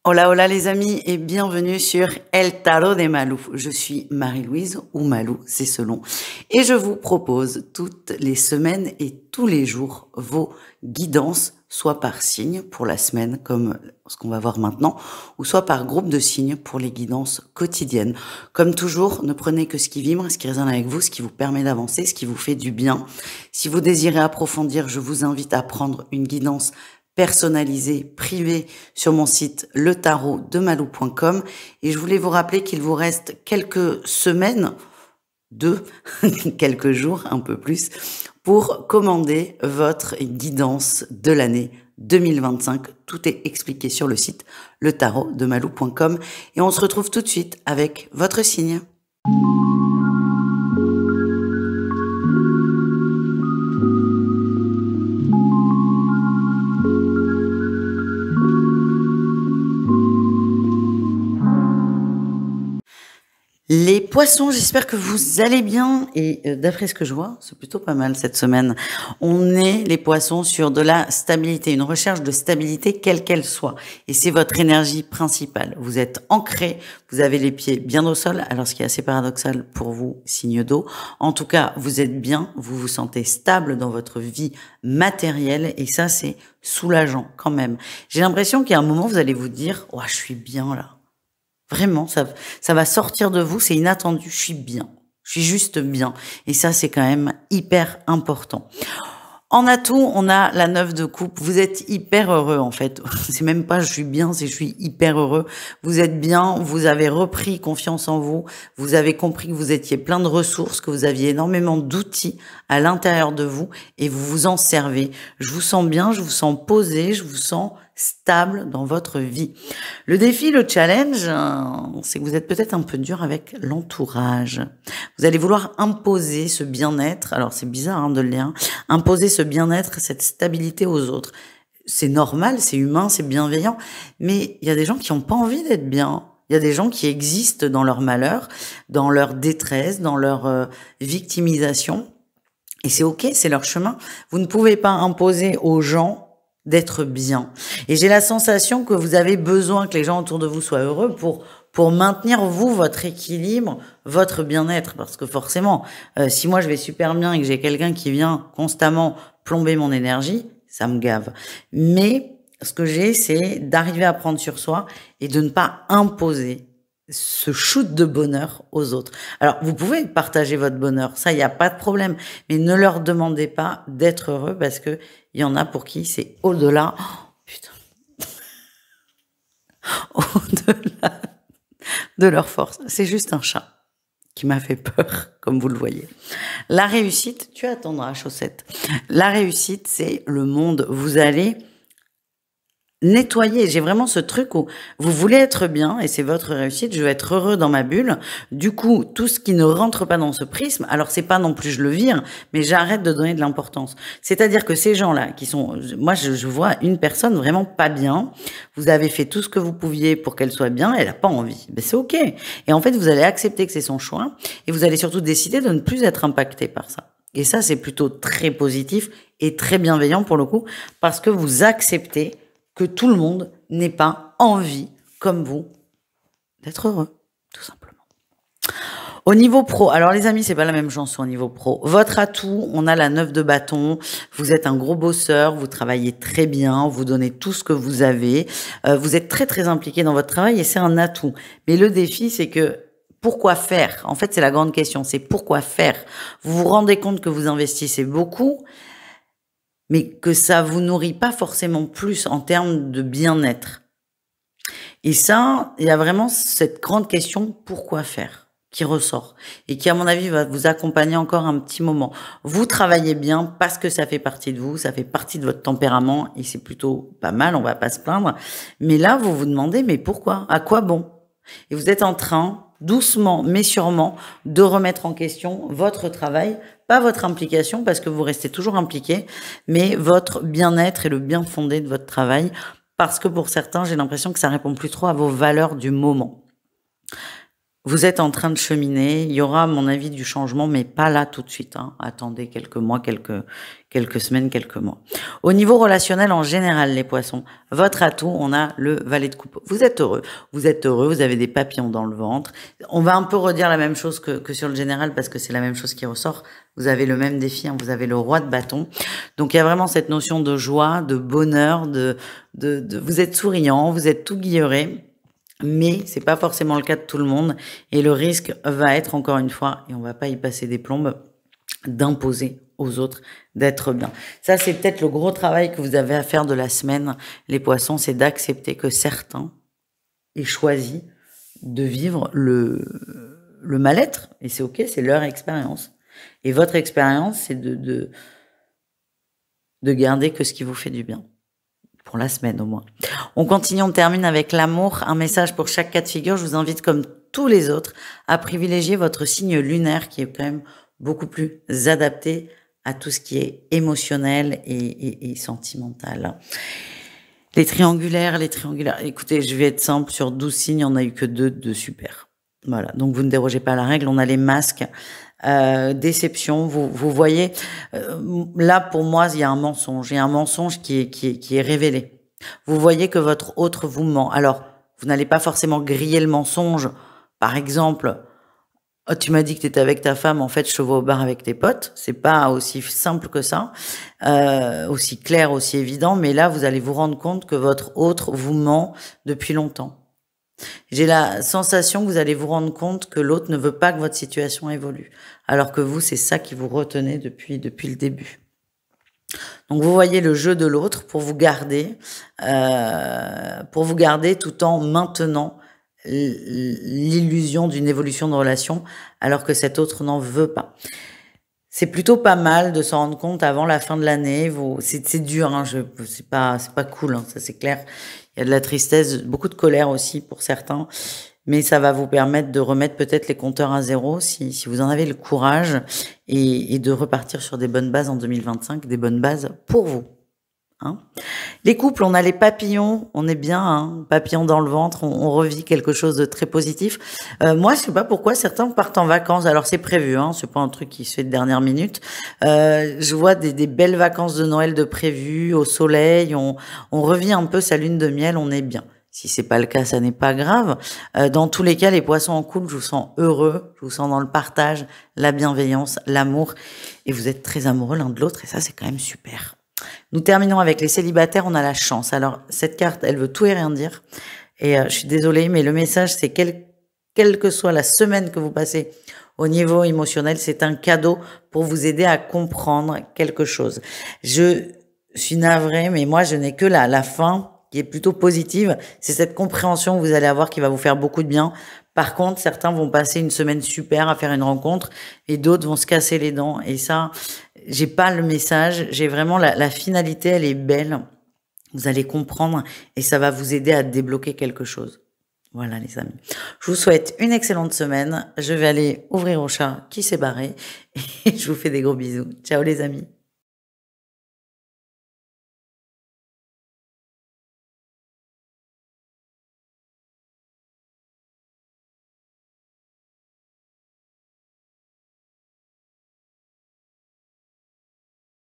Hola, hola les amis et bienvenue sur El Tarot de Malou. Je suis Marie-Louise ou Malou, c'est selon. Et je vous propose toutes les semaines et tous les jours vos guidances, soit par signe pour la semaine comme ce qu'on va voir maintenant, ou soit par groupe de signes pour les guidances quotidiennes. Comme toujours, ne prenez que ce qui vibre, ce qui résonne avec vous, ce qui vous permet d'avancer, ce qui vous fait du bien. Si vous désirez approfondir, je vous invite à prendre une guidance personnalisé, privé sur mon site letarotdemalou.com et je voulais vous rappeler qu'il vous reste quelques semaines, quelques jours, un peu plus, pour commander votre guidance de l'année 2025. Tout est expliqué sur le site letarotdemalou.com et on se retrouve tout de suite avec votre signe. Les poissons, j'espère que vous allez bien et d'après ce que je vois, c'est plutôt pas mal cette semaine. On est, les poissons, sur de la stabilité, une recherche de stabilité quelle qu'elle soit. Et c'est votre énergie principale. Vous êtes ancré, vous avez les pieds bien au sol, alors ce qui est assez paradoxal pour vous, signe d'eau. En tout cas, vous êtes bien, vous vous sentez stable dans votre vie matérielle et ça, c'est soulageant quand même. J'ai l'impression qu'il y a un moment, vous allez vous dire « Oh, je suis bien là ». Vraiment, ça va sortir de vous, c'est inattendu, je suis bien. Je suis juste bien. Et ça, c'est quand même hyper important. En atout, on a la 9 de coupe. Vous êtes hyper heureux, en fait. C'est même pas je suis bien, c'est je suis hyper heureux. Vous êtes bien, vous avez repris confiance en vous. Vous avez compris que vous étiez plein de ressources, que vous aviez énormément d'outils à l'intérieur de vous et vous vous en servez. Je vous sens bien, je vous sens posé, je vous sens stable dans votre vie. Le défi, le challenge, c'est que vous êtes peut-être un peu dur avec l'entourage. Vous allez vouloir imposer ce bien-être. Alors, c'est bizarre de le lire. Imposer ce bien-être, cette stabilité aux autres. C'est normal, c'est humain, c'est bienveillant. Mais il y a des gens qui n'ont pas envie d'être bien. Il y a des gens qui existent dans leur malheur, dans leur détresse, dans leur victimisation. Et c'est ok, c'est leur chemin. Vous ne pouvez pas imposer aux gens d'être bien. Et j'ai la sensation que vous avez besoin que les gens autour de vous soient heureux pour maintenir, vous, votre équilibre, votre bien-être. Parce que forcément, si moi je vais super bien et que j'ai quelqu'un qui vient constamment plomber mon énergie, ça me gave. Mais ce que j'ai, c'est d'arriver à prendre sur soi et de ne pas imposer ce shoot de bonheur aux autres. Alors, vous pouvez partager votre bonheur, ça, il n'y a pas de problème, mais ne leur demandez pas d'être heureux parce que il y en a pour qui c'est au-delà, putain, au-delà de leur force. C'est juste un chat qui m'a fait peur, comme vous le voyez. La réussite, tu attendras, chaussette. La réussite, c'est le monde. Vous allez nettoyer. J'ai vraiment ce truc où vous voulez être bien et c'est votre réussite. Je veux être heureux dans ma bulle. Du coup, tout ce qui ne rentre pas dans ce prisme, alors c'est pas non plus je le vire, mais j'arrête de donner de l'importance. C'est-à-dire que ces gens-là qui sont, moi je vois une personne vraiment pas bien. Vous avez fait tout ce que vous pouviez pour qu'elle soit bien, elle a pas envie. Ben c'est ok. Et en fait, vous allez accepter que c'est son choix et vous allez surtout décider de ne plus être impacté par ça. Et ça, c'est plutôt très positif et très bienveillant pour le coup parce que vous acceptez que tout le monde n'ait pas envie, comme vous, d'être heureux, tout simplement. Au niveau pro, alors les amis, c'est pas la même chanson au niveau pro. Votre atout, on a la 9 de bâton. Vous êtes un gros bosseur, vous travaillez très bien, vous donnez tout ce que vous avez. Vous êtes très très impliqué dans votre travail et c'est un atout. Mais le défi, c'est que pourquoi faire? En fait, c'est la grande question, c'est pourquoi faire? Vous vous rendez compte que vous investissez beaucoup, mais que ça vous nourrit pas forcément plus en termes de bien-être. Et ça, il y a vraiment cette grande question, pourquoi faire, qui ressort et qui, à mon avis, va vous accompagner encore un petit moment. Vous travaillez bien parce que ça fait partie de vous, ça fait partie de votre tempérament et c'est plutôt pas mal, on va pas se plaindre. Mais là, vous vous demandez, mais pourquoi? À quoi bon? Et vous êtes en train, doucement mais sûrement, de remettre en question votre travail, pas votre implication parce que vous restez toujours impliqué, mais votre bien-être et le bien fondé de votre travail parce que pour certains, j'ai l'impression que ça répond plus trop à vos valeurs du moment. Vous êtes en train de cheminer. Il y aura, à mon avis, du changement, mais pas là tout de suite, hein. Attendez quelques mois, quelques semaines, quelques mois. Au niveau relationnel, en général, les poissons, votre atout, on a le valet de coupe. Vous êtes heureux. Vous êtes heureux. Vous avez des papillons dans le ventre. On va un peu redire la même chose que sur le général parce que c'est la même chose qui ressort. Vous avez le même défi, hein. Vous avez le roi de bâton. Donc, il y a vraiment cette notion de joie, de bonheur, vous êtes souriant, vous êtes tout guilleré. Mais c'est pas forcément le cas de tout le monde et le risque va être encore une fois, et on va pas y passer des plombes, d'imposer aux autres d'être bien. Ça, c'est peut-être le gros travail que vous avez à faire de la semaine, les poissons, c'est d'accepter que certains aient choisi de vivre le mal-être et c'est ok, c'est leur expérience. Et votre expérience, c'est de garder que ce qui vous fait du bien. Pour la semaine au moins. On continue, on termine avec l'amour. Un message pour chaque cas de figure. Je vous invite, comme tous les autres, à privilégier votre signe lunaire qui est quand même beaucoup plus adapté à tout ce qui est émotionnel et sentimental. Les triangulaires, écoutez, je vais être simple, sur 12 signes, on n'a eu que 2 de super. Voilà, donc vous ne dérogez pas à la règle, on a les masques. Déception, vous voyez, là pour moi il y a un mensonge qui est révélé. Vous voyez que votre autre vous ment. Alors vous n'allez pas forcément griller le mensonge. Par exemple, oh, tu m'as dit que tu étais avec ta femme, en fait je te vois au bar avec tes potes. C'est pas aussi simple que ça, aussi clair, aussi évident. Mais là vous allez vous rendre compte que votre autre vous ment depuis longtemps. J'ai la sensation que vous allez vous rendre compte que l'autre ne veut pas que votre situation évolue, alors que vous, c'est ça qui vous retenez depuis le début. Donc vous voyez le jeu de l'autre pour vous garder tout en maintenant l'illusion d'une évolution de relation, alors que cet autre n'en veut pas. C'est plutôt pas mal de s'en rendre compte avant la fin de l'année. C'est dur, hein, c'est pas cool, hein, ça c'est clair. Il y a de la tristesse, beaucoup de colère aussi pour certains, mais ça va vous permettre de remettre peut-être les compteurs à zéro si vous en avez le courage et de repartir sur des bonnes bases en 2025, des bonnes bases pour vous. Hein. Les couples, on a les papillons, on est bien, hein, papillons dans le ventre, on revit quelque chose de très positif. Moi, je sais pas pourquoi certains partent en vacances. Alors c'est prévu, hein, c'est pas un truc qui se fait de dernière minute. Je vois des belles vacances de Noël de prévues au soleil. On revit un peu sa lune de miel, on est bien. Si c'est pas le cas, ça n'est pas grave. Dans tous les cas, les poissons en couple, je vous sens heureux, je vous sens dans le partage, la bienveillance, l'amour, et vous êtes très amoureux l'un de l'autre, et ça c'est quand même super. Nous terminons avec les célibataires, on a la chance. Alors, cette carte, elle veut tout et rien dire. Et je suis désolée, mais le message, c'est quelle que soit la semaine que vous passez au niveau émotionnel, c'est un cadeau pour vous aider à comprendre quelque chose. Je suis navrée, mais moi, je n'ai que la fin qui est plutôt positive. C'est cette compréhension que vous allez avoir qui va vous faire beaucoup de bien. Par contre, certains vont passer une semaine super à faire une rencontre et d'autres vont se casser les dents. Et ça, j'ai pas le message. J'ai vraiment la finalité, elle est belle. Vous allez comprendre et ça va vous aider à débloquer quelque chose. Voilà les amis. Je vous souhaite une excellente semaine. Je vais aller ouvrir au chat qui s'est barré et je vous fais des gros bisous. Ciao les amis.